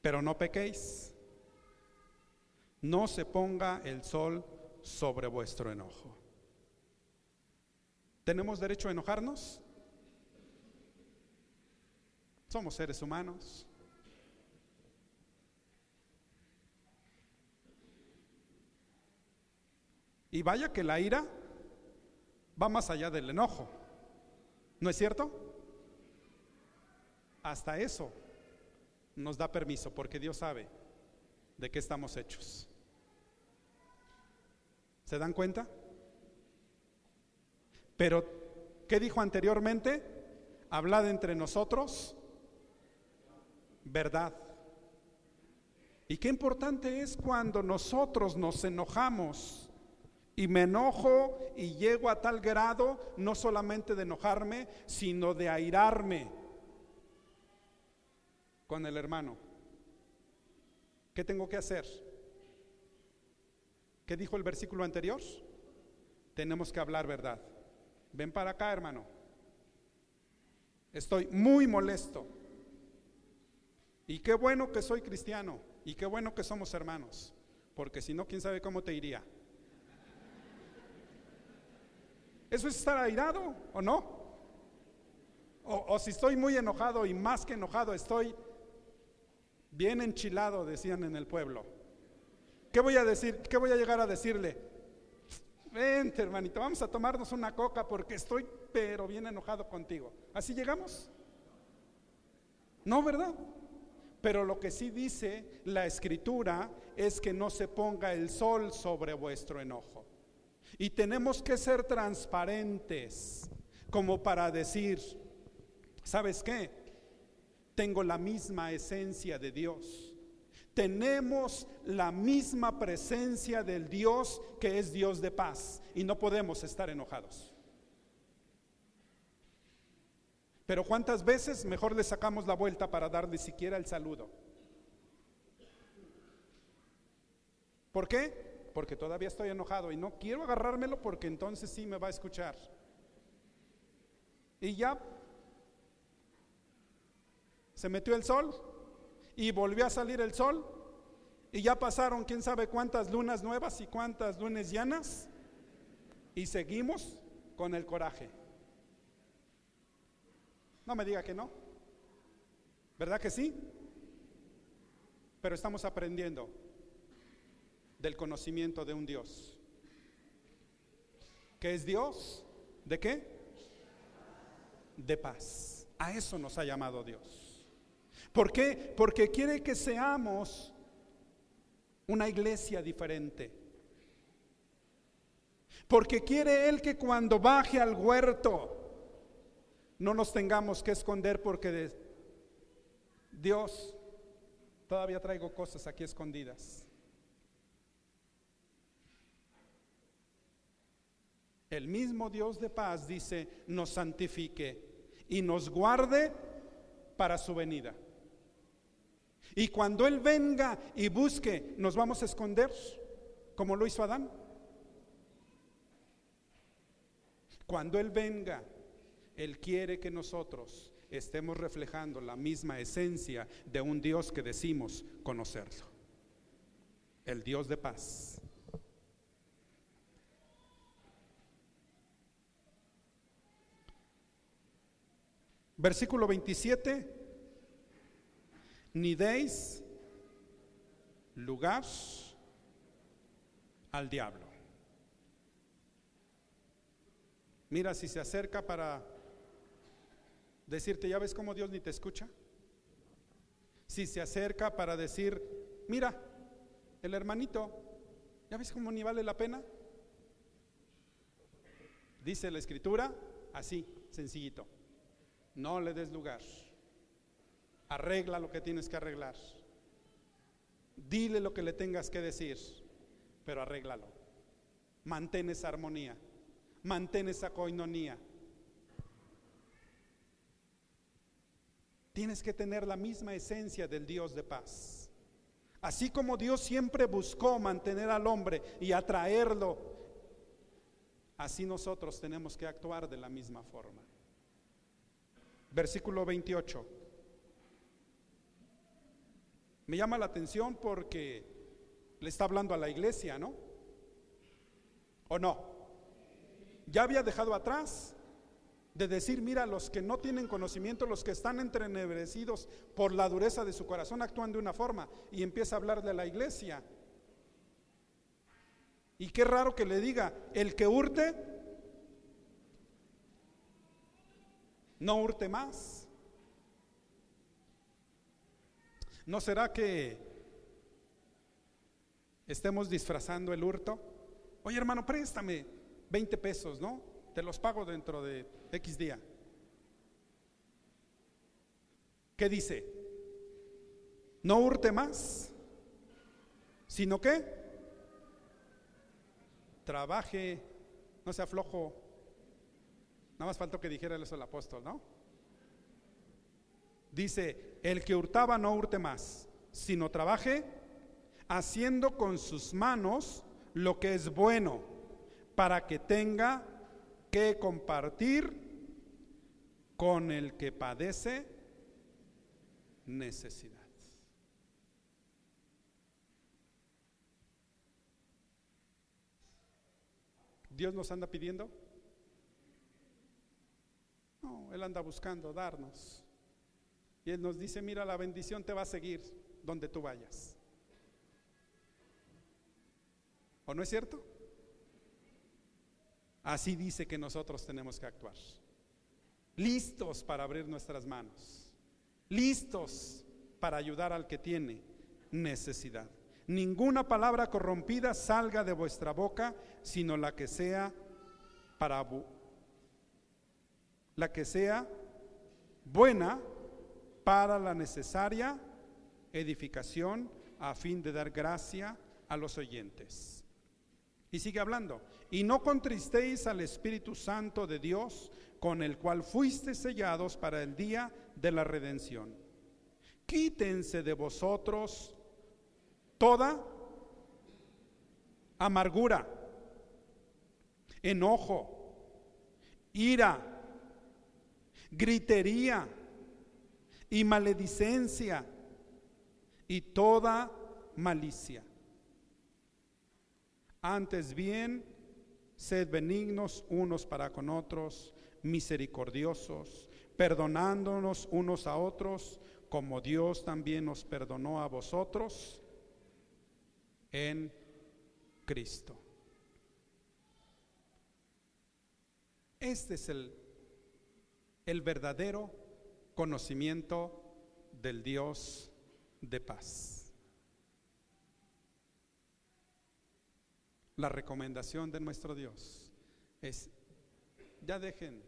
pero no pequéis. No se ponga el sol sobre vuestro enojo. ¿Tenemos derecho a enojarnos? Somos seres humanos. Y vaya que la ira va más allá del enojo, ¿no es cierto? Hasta eso nos da permiso, porque Dios sabe de qué estamos hechos. ¿Se dan cuenta? Pero, ¿qué dijo anteriormente? Hablad entre nosotros verdad. Y qué importante es cuando nosotros nos enojamos. Y me enojo y llego a tal grado, no solamente de enojarme, sino de airarme con el hermano. ¿Qué tengo que hacer? ¿Qué dijo el versículo anterior? tenemos que hablar verdad. Ven para acá, hermano. Estoy muy molesto. Y qué bueno que soy cristiano. Y qué bueno que somos hermanos. Porque si no, quién sabe cómo te iría. ¿Eso es estar airado o no? O si estoy muy enojado, y más que enojado, estoy bien enchilado, decían en el pueblo. ¿Qué voy a decir? ¿Qué voy a llegar a decirle? Vente, hermanito, vamos a tomarnos una coca porque estoy pero bien enojado contigo. ¿Así llegamos? No, ¿verdad? Pero lo que sí dice la Escritura es que no se ponga el sol sobre vuestro enojo. Y tenemos que ser transparentes, como para decir, ¿sabes qué? Tengo la misma esencia de Dios. Tenemos la misma presencia del Dios que es Dios de paz, y no podemos estar enojados. Pero ¿cuántas veces mejor le sacamos la vuelta para darle siquiera el saludo? ¿Por qué? Porque todavía estoy enojado y no quiero agarrármelo, porque entonces sí me va a escuchar. Y ya se metió el sol y volvió a salir el sol, y ya pasaron quién sabe cuántas lunas nuevas y cuántas lunas llanas, y seguimos con el coraje. No me diga que no, ¿verdad que sí? Pero estamos aprendiendo del conocimiento de un Dios. ¿Qué es Dios? ¿De qué? De paz. A eso nos ha llamado Dios. ¿Por qué? Porque quiere que seamos una iglesia diferente. Porque quiere Él que cuando baje al huerto no nos tengamos que esconder, porque Dios, todavía traigo cosas aquí escondidas. El mismo Dios de paz dice, nos santifique y nos guarde para su venida. Y cuando Él venga y busque, ¿nos vamos a esconder como lo hizo Adán? Cuando Él venga, Él quiere que nosotros estemos reflejando la misma esencia de un Dios que decimos conocerlo, el Dios de paz. Versículo 27: ni deis lugar al diablo. Mira, si se acerca para decirte, ¿ya ves cómo Dios ni te escucha? Si se acerca para decir, mira, el hermanito, ¿ya ves cómo ni vale la pena? Dice la Escritura, así, sencillito: no le des lugar. Arregla lo que tienes que arreglar. Dile lo que le tengas que decir, pero arréglalo. Mantén esa armonía, mantén esa coinonía. Tienes que tener la misma esencia del Dios de paz. Así como Dios siempre buscó mantener al hombre y atraerlo, así nosotros tenemos que actuar de la misma forma. Versículo 28. Me llama la atención porque le está hablando a la iglesia, ¿no? ¿O no? Ya había dejado atrás de decir, mira, los que no tienen conocimiento, los que están entrenebrecidos por la dureza de su corazón, actúan de una forma, y empieza a hablar de la iglesia. Y qué raro que le diga, el que hurte, no hurte más. ¿No será que estemos disfrazando el hurto? Oye, hermano, préstame 20 pesos, ¿no? Te los pago dentro de X día. ¿Qué dice? No hurte más, sino que trabaje, no sea flojo. Nada más faltó que dijera eso el apóstol, ¿no? Dice, el que hurtaba no hurte más, sino trabaje haciendo con sus manos lo que es bueno, para que tenga que compartir con el que padece necesidad. ¿Dios nos anda pidiendo? No, Él anda buscando darnos. Y Él nos dice, mira, la bendición te va a seguir donde tú vayas. ¿O no es cierto? Así dice que nosotros tenemos que actuar. Listos para abrir nuestras manos. Listos para ayudar al que tiene necesidad. Ninguna palabra corrompida salga de vuestra boca, sino la que sea buena para la necesaria edificación, a fin de dar gracia a los oyentes. Y sigue hablando: y no contristéis al Espíritu Santo de Dios, con el cual fuisteis sellados para el día de la redención. Quítense de vosotros toda amargura, enojo, ira, gritería y maledicencia y toda malicia. Antes bien, sed benignos unos para con otros, misericordiosos, perdonándonos unos a otros, como Dios también nos perdonó a vosotros en Cristo. Este es el verdadero conocimiento del Dios de paz. La recomendación de nuestro Dios es: ya dejen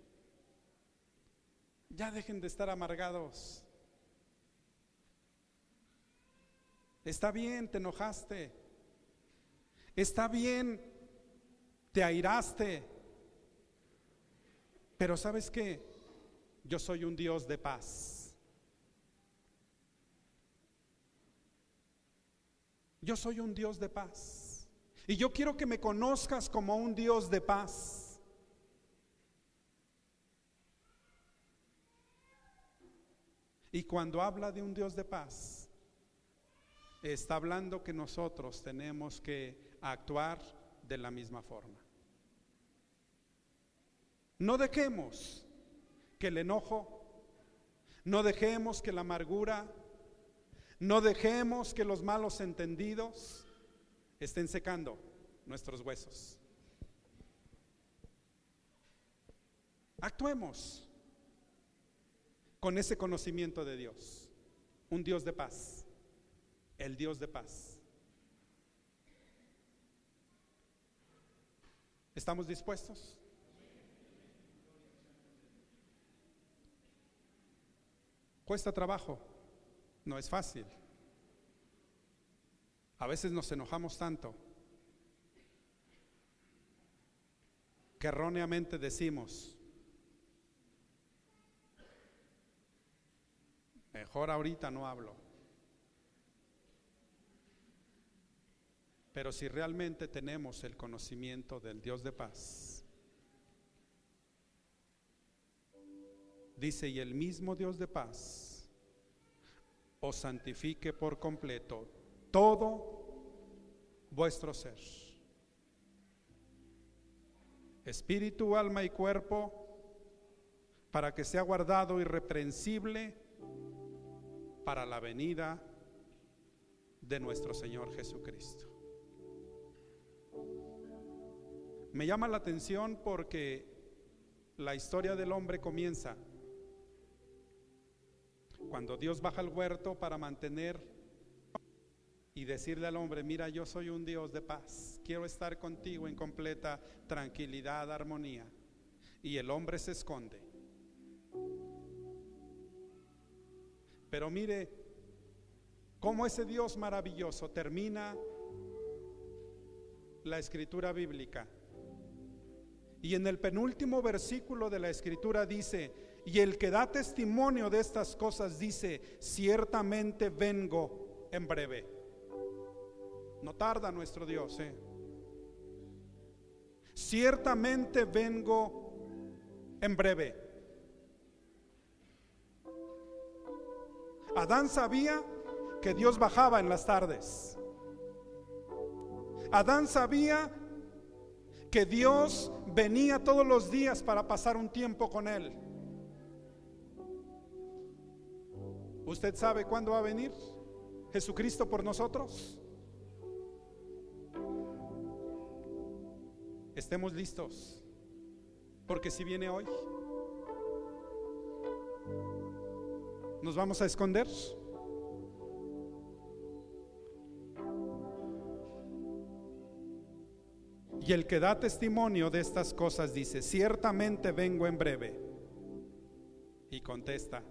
de estar amargados. Está bien, te enojaste. Está bien, te airaste. Pero ¿sabes qué? Yo soy un Dios de paz. Yo soy un Dios de paz. Y yo quiero que me conozcas como un Dios de paz. Y cuando habla de un Dios de paz, está hablando que nosotros tenemos que actuar de la misma forma. No dejemos que el enojo, no dejemos que la amargura, no dejemos que los malos entendidos estén secando nuestros huesos. Actuemos con ese conocimiento de Dios, un Dios de paz, el Dios de paz. ¿Estamos dispuestos? Cuesta trabajo, no es fácil. A veces nos enojamos tanto que erróneamente decimos: mejor ahorita no hablo. Pero si realmente tenemos el conocimiento del Dios de paz, dice: y el mismo Dios de paz os santifique por completo todo vuestro ser, espíritu, alma y cuerpo, para que sea guardado irreprensible para la venida de nuestro Señor Jesucristo. Me llama la atención porque la historia del hombre comienza cuando Dios baja al huerto para mantener y decirle al hombre: mira, yo soy un Dios de paz, quiero estar contigo en completa tranquilidad, armonía. Y el hombre se esconde. Pero mire cómo ese Dios maravilloso termina la escritura bíblica. Y en el penúltimo versículo de la escritura dice: y el que da testimonio de estas cosas dice: ciertamente vengo en breve. No tarda nuestro Dios, ciertamente vengo en breve. Adán sabía que Dios bajaba en las tardes. Adán sabía que Dios venía todos los días para pasar un tiempo con él. ¿Usted sabe cuándo va a venir Jesucristo por nosotros? Estemos listos, porque si viene hoy, ¿nos vamos a esconder? Y el que da testimonio de estas cosas dice: ciertamente vengo en breve. Y contesta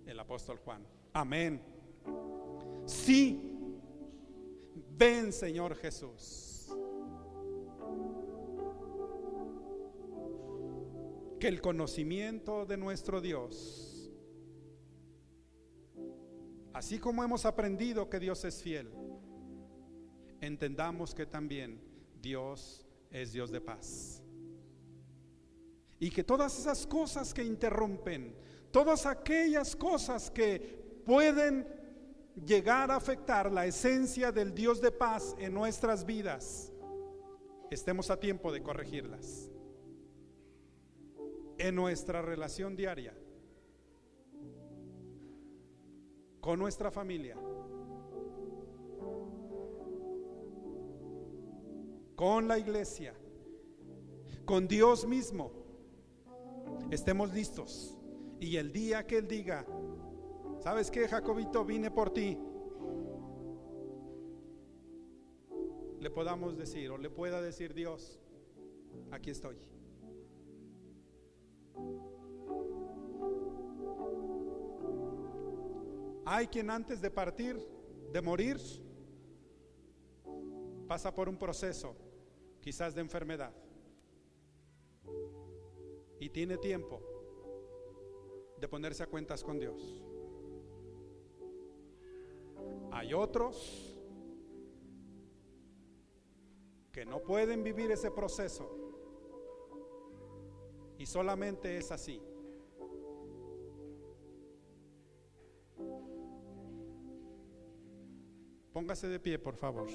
el apóstol Juan: amén. Sí, ven, Señor Jesús. Que el conocimiento de nuestro Dios, así como hemos aprendido que Dios es fiel, entendamos que también Dios es Dios de paz. Y que todas esas cosas que interrumpen, todas aquellas cosas que pueden llegar a afectar la esencia del Dios de paz en nuestras vidas, estemos a tiempo de corregirlas en nuestra relación diaria, con nuestra familia, con la iglesia, con Dios mismo. Estemos listos, y el día que Él diga: ¿sabes qué, Jacobito? Vine por ti, le podamos decir, o le pueda decir Dios: aquí estoy. Hay quien antes de partir, de morir, pasa por un proceso, quizás de enfermedad, y tiene tiempo de ponerse a cuentas con Dios. Hay otros que no pueden vivir ese proceso, y solamente es así. Póngase de pie, por favor.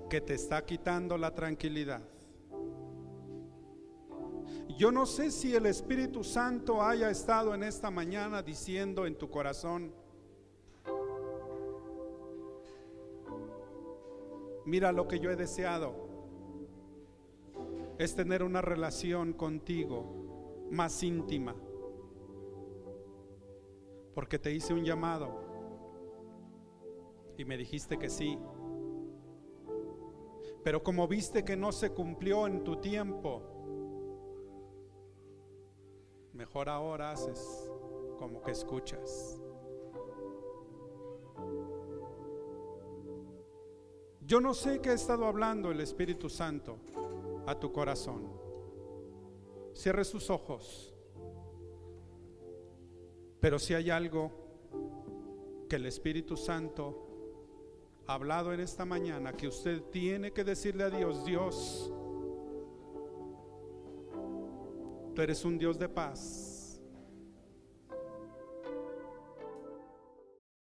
que te está quitando la tranquilidad. Yo no sé si el Espíritu Santo haya estado en esta mañana diciendo en tu corazón: mira, lo que yo he deseado es tener una relación contigo más íntima, porque te hice un llamado y me dijiste que sí, pero como viste que no se cumplió en tu tiempo, mejor ahora haces como que escuchas. Yo no sé qué ha estado hablando el Espíritu Santo a tu corazón. Cierre sus ojos. Pero si hay algo que el Espíritu Santo ha hablado en esta mañana, que usted tiene que decirle a Dios: Dios, tú eres un Dios de paz.